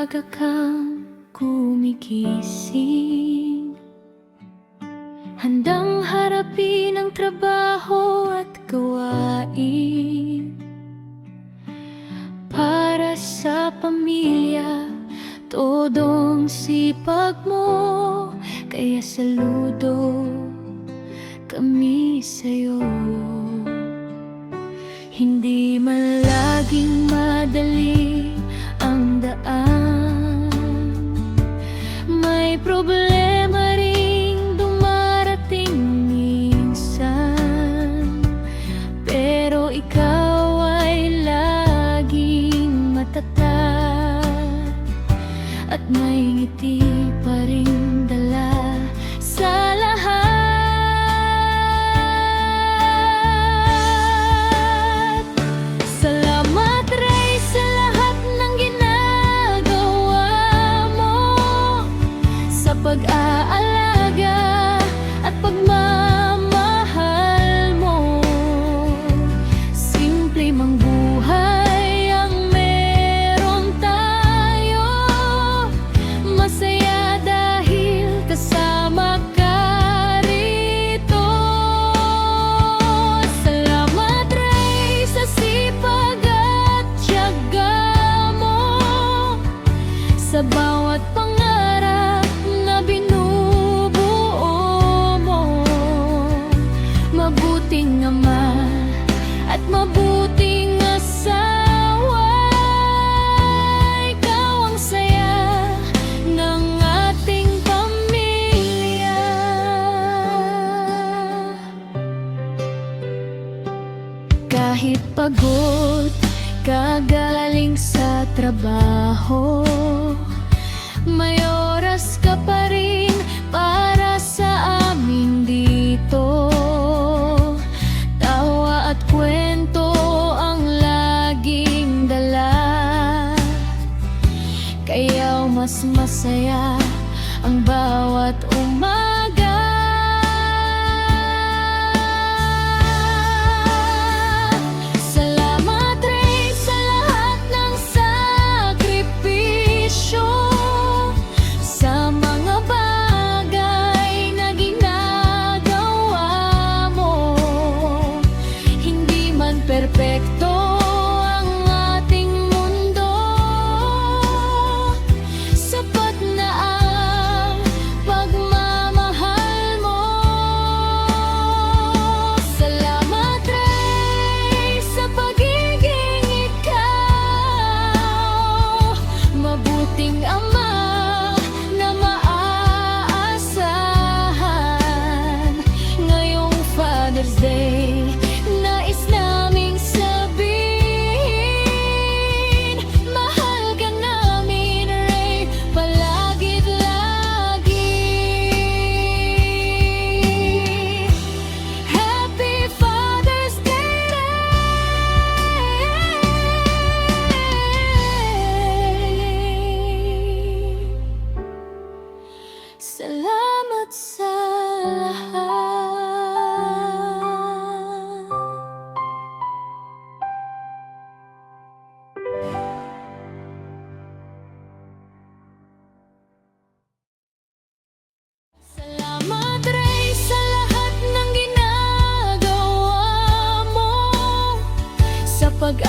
maaga kang gumigising, handang harapin ang trabaho at gawain. Para sa pamilya, todong sipag mo, kaya saludo kami sa'yo. Hindi man laging madali ang daan, may problema ring dumarating minsan, pero ikaw ay laging matatag at may ngiti pa ring dala sa lahat. Pag-aalaga at pagmamahal mo, simple mang buhay ang meron tayo. Masaya dahil kasama ka rito. Salamat Ray sa sipag at tiyaga mo, sa bawat pangarap na binubuo mo. Mabuting ama at mabuting asawa, ikaw ang saya ng ating pamilya. Kahit pagod kagaling sa trabaho, may oras ka pa rin para sa amin dito. Tawa at kwento ang laging dala, kaya mas masaya ang bawat umaga. Salamat Ray sa lahat ng sakripisyo, sa mga bagay na ginagawa mo. Hindi man perpekto ang ating mundo, sapat na ang pagmamahal mo. Salamat Ray sa pagiging ikaw, mabuting ama na maaasahan. Ngayong Father's Day, nais naming sabihin, mahal ka namin Ray, palagit lagi. Happy Father's Day Ray. Salamat sa lahat. Salamat Ray sa lahat ng ginagawa mo, sa pag